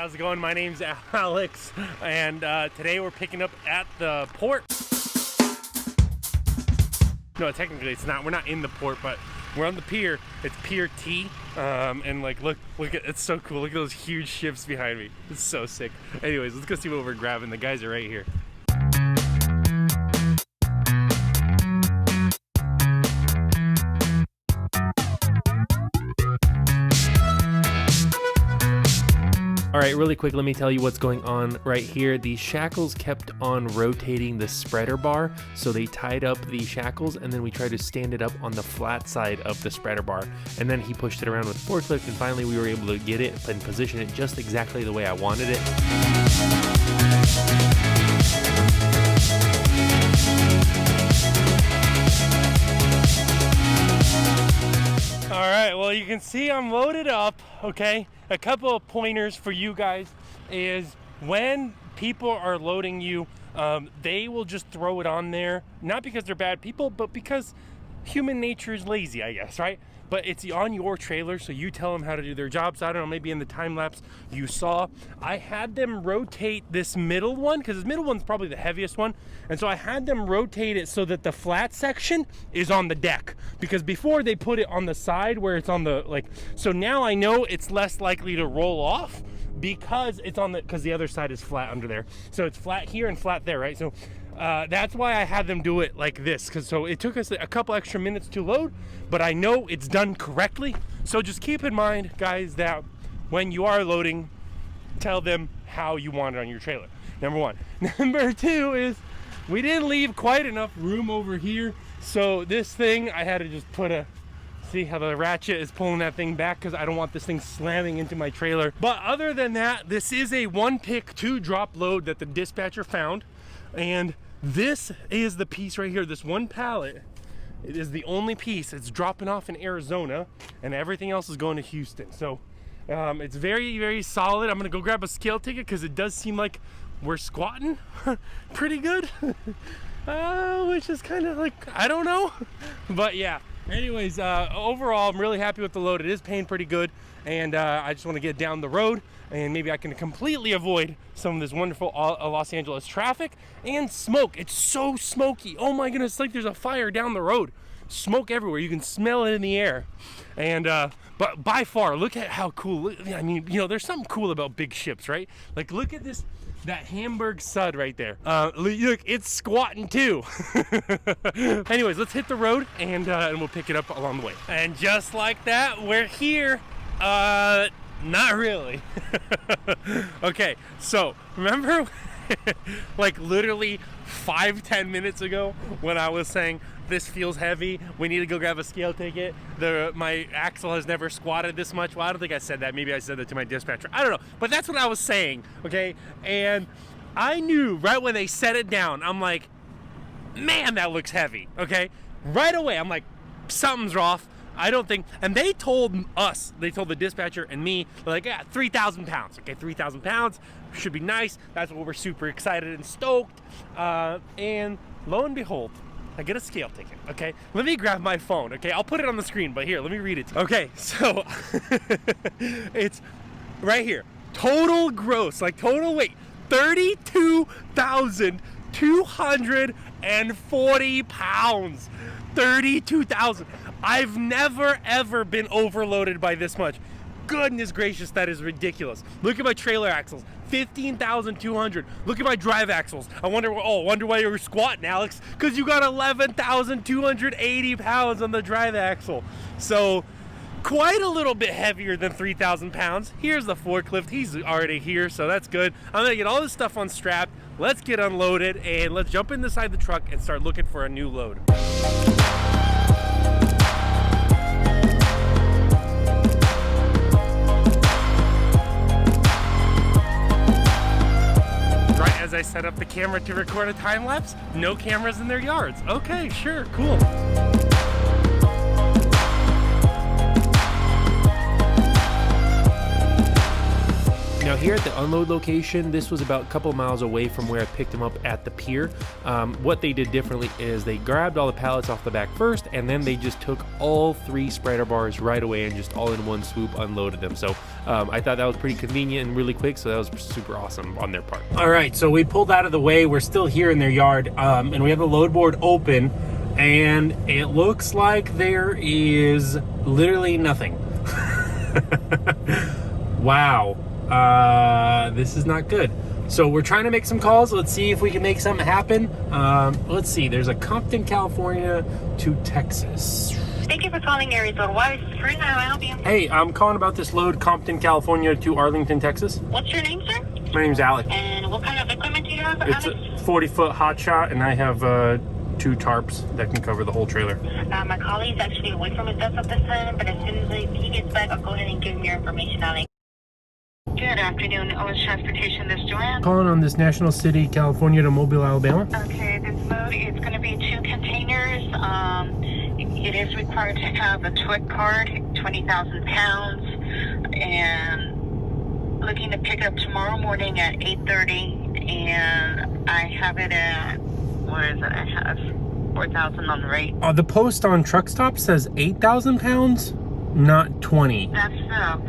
how's it going? My name's Alex, and today we're picking up at the port. No, technically it's not. We're not in the port, but we're on the pier. It's Pier T, and like, look at, it's so cool. Look at those huge ships behind me. It's so sick. Anyways, let's go see what we're grabbing. The guys are right here. All right, really quick, let me tell you what's going on right here. The shackles kept on rotating the spreader bar, so they tied up the shackles, and then we tried to stand it up on the flat side of the spreader bar, and then he pushed it around with forklift, and finally we were able to get it and position it just exactly the way I wanted it. All right, well, you can see I'm loaded up, okay? A couple of pointers for you guys is when people are loading you, they will just throw it on there, not because they're bad people, but because human nature is lazy, I guess, right? But it's on your trailer, so you tell them how to do their jobs. I don't know, maybe in the time lapse you saw, I had them rotate this middle one, because this middle one's probably the heaviest one, and so I had them rotate it so that the flat section is on the deck, because before they put it on the side where it's on the, like, so now I know it's less likely to roll off because it's on the, because the other side is flat under there. So it's flat here and flat there, right? So that's why I had them do it like this, because so it took us a couple extra minutes to load, but I know it's done correctly. So just keep in mind, guys, that when you are loading, tell them how you want it on your trailer. Number one. Number two is we didn't leave quite enough room over here, so this thing I had to just put a, see how the ratchet is pulling that thing back because I don't want this thing slamming into my trailer. But other than that, this is a 1-pick 2-drop load that the dispatcher found, and this is the piece right here. This one pallet, it is the only piece. It's dropping off in Arizona, and everything else is going to Houston. So it's very, very solid. I'm gonna go grab a scale ticket because it does seem like we're squatting pretty good, which is kind of like, I don't know, but yeah. Anyways, overall, I'm really happy with the load. It is paying pretty good, and I just want to get down the road, and maybe I can completely avoid some of this wonderful Los Angeles traffic and smoke. It's so smoky. Oh my goodness, it's like there's a fire down the road. Smoke everywhere. You can smell it in the air. And but by far, look at how cool. I mean, you know, there's something cool about big ships, right? Like, look at this. That Hamburg sud right there. Look, it's squatting too. Anyways, let's hit the road and we'll pick it up along the way. And just like that, we're here. Not really. Okay, so remember like literally 5-10 minutes ago when I was saying this feels heavy, we need to go grab a scale ticket, my axle has never squatted this much. Well, I don't think I said that. Maybe I said that to my dispatcher, I don't know, but that's what I was saying. Okay, and I knew right when they set it down, I'm like, man, that looks heavy. Okay, right away I'm like, something's off. I don't think, and they told us, they told the dispatcher and me, like, yeah, 3,000 pounds. Okay, 3,000 pounds should be nice. That's what we're super excited and stoked. And lo and behold, I get a scale ticket. Okay, let me grab my phone. Okay, I'll put it on the screen, but here, let me read it to you. Okay, so it's right here. Total gross, like total weight, 32,240 pounds. 32,000. I've never ever been overloaded by this much. Goodness gracious, that is ridiculous. Look at my trailer axles, 15,200. Look at my drive axles. I wonder why you were squatting, Alex, because you got 11,280 pounds on the drive axle. So quite a little bit heavier than 3,000 pounds. Here's the forklift. He's already here, so that's good. I'm gonna get all this stuff unstrapped. Let's get unloaded and let's jump inside the truck and start looking for a new load. Right as I set up the camera to record a time lapse, no cameras in their yards. Okay, sure, cool. Now here at the unload location, this was about a couple of miles away from where I picked them up at the pier. What they did differently is they grabbed all the pallets off the back first, and then they just took all 3 spreader bars right away and just all in one swoop unloaded them. So I thought that was pretty convenient and really quick, so that was super awesome on their part. All right, so we pulled out of the way. We're still here in their yard, and we have the load board open, and it looks like there is literally nothing. Wow. This is not good. So we're trying to make some calls. Let's see if we can make something happen. Let's see. There's a Compton, California to Texas. Thank you for calling Arizona. Why is free? How may I help you? Hey, I'm calling about this load, Compton, California to Arlington, Texas. What's your name, sir? My name's Alec. And what kind of equipment do you have, It's Alex? a 40-foot hot shot, and I have 2 tarps that can cover the whole trailer. My colleague's actually away from his desk at this time, but as soon as he gets back, I'll go ahead and give him your information, Alex. Good afternoon, Owens Transportation. This is Joanne. Calling on this National City, California to Mobile, Alabama. Okay, this load is going to be 2 containers. It is required to have a TWIC card, 20,000 pounds, and looking to pick up tomorrow morning at 8:30, and I have it at, what is it? I have 4,000 on the rate. The post on Truckstop says 8,000 pounds, not 20. That's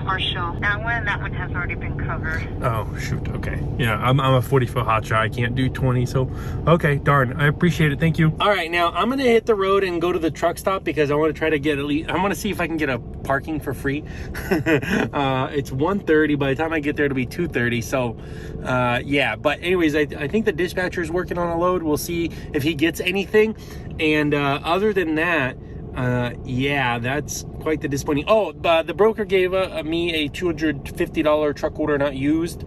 partial. That one has already been covered. Oh, shoot. Okay. Yeah, I'm a 40-foot hotshot. I can't do 20, so okay, darn. I appreciate it. Thank you. All right, now I'm going to hit the road and go to the truck stop because I want to try to get at least, I want to see if I can get a parking for free. It's 1:30. By the time I get there, it'll be 2:30. So, yeah. But anyways, I think the dispatcher is working on a load. We'll see if he gets anything. And other than that, yeah, that's quite the disappointing. Oh, the broker gave me a $250 truck order not used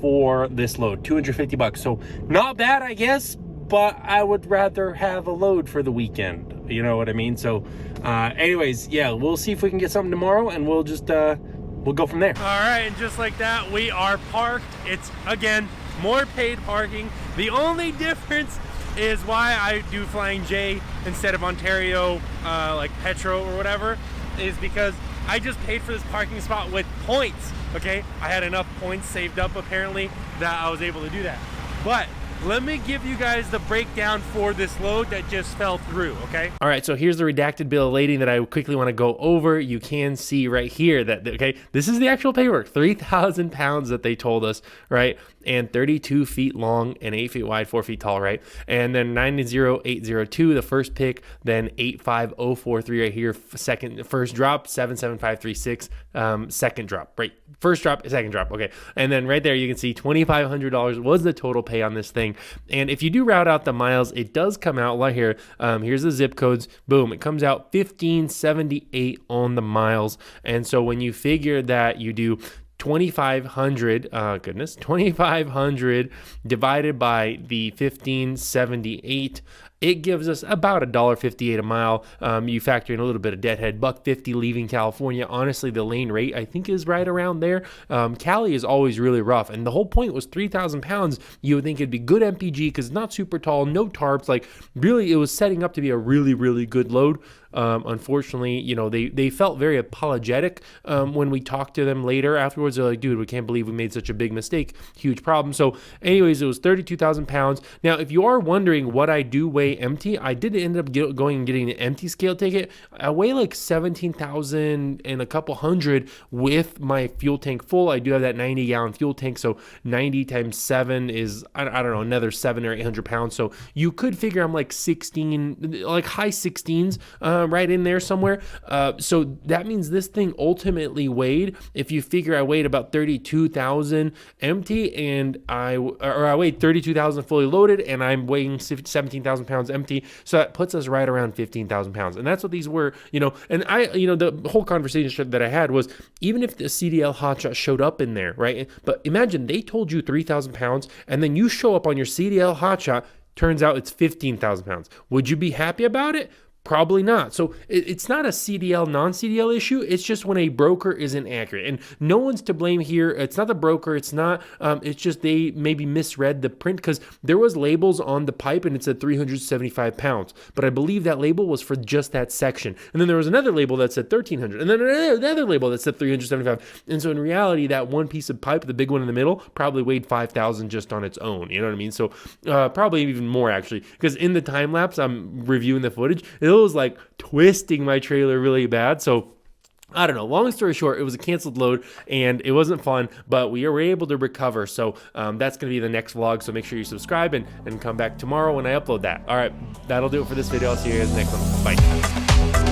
for this load, $250. So not bad, I guess, but I would rather have a load for the weekend. You know what I mean? So anyways, yeah, we'll see if we can get something tomorrow, and we'll just we'll go from there. All right, and just like that, we are parked. It's, again, more paid parking. The only difference is why I do Flying J instead of Ontario, like Petro or whatever, is because I just paid for this parking spot with points, okay? I had enough points saved up, apparently, that I was able to do that. But let me give you guys the breakdown for this load that just fell through, okay? All right, so here's the redacted bill of lading that I quickly want to go over. You can see right here that, okay, this is the actual paperwork, 3,000 pounds that they told us, right? And 32 feet long and 8 feet wide, 4 feet tall, right? And then 90802, the first pick, then 85043 right here, first drop, 77536, second drop, right? First drop, second drop, okay. And then right there, you can see $2,500 was the total pay on this thing. And if you do route out the miles, it does come out right here. Here's the zip codes. Boom, it comes out 1578 on the miles. And so when you figure that you do 2,500 divided by the 1578, it gives us about $1.58 a mile. You factor in a little bit of deadhead, $1.50 leaving California. Honestly, the lane rate I think is right around there. Cali is always really rough, and the whole point was 3,000 pounds. You would think it'd be good MPG because it's not super tall, no tarps. Like really, it was setting up to be a really, really good load. Unfortunately, you know, they felt very apologetic when we talked to them later afterwards. They're like, dude, we can't believe we made such a big mistake. Huge problem. So anyways, it was 32,000 pounds. Now, if you are wondering what I do weigh empty, I did end up going and getting an empty scale ticket. I weigh like 17,000 and a couple hundred with my fuel tank full. I do have that 90-gallon fuel tank. So 90 times 7 is, I don't know, another 700 or 800 pounds. So you could figure I'm like 16, like high 16s, right in there somewhere. So that means this thing ultimately weighed, if you figure I weighed about 32,000 empty, and I weighed 32,000 fully loaded, and I'm weighing 17,000 pounds empty. So that puts us right around 15,000 pounds. And that's what these were, you know, and the whole conversation that I had was, even if the CDL hotshot showed up in there, right? But imagine they told you 3,000 pounds, and then you show up on your CDL hotshot, turns out it's 15,000 pounds. Would you be happy about it? Probably not. So it's not a CDL, non-CDL issue. It's just when a broker isn't accurate, and no one's to blame here. It's not the broker. It's not. It's just they maybe misread the print, because there was labels on the pipe and it said 375 pounds, but I believe that label was for just that section. And then there was another label that said 1300, and then another label that said 375. And so in reality, that one piece of pipe, the big one in the middle, probably weighed 5,000 just on its own. You know what I mean? So probably even more actually, because in the time lapse, I'm reviewing the footage. It was like twisting my trailer really bad. So I don't know. Long story short, it was a canceled load and it wasn't fun, but we were able to recover. So that's going to be the next vlog. So make sure you subscribe and come back tomorrow when I upload that. All right. That'll do it for this video. I'll see you guys in the next one. Bye.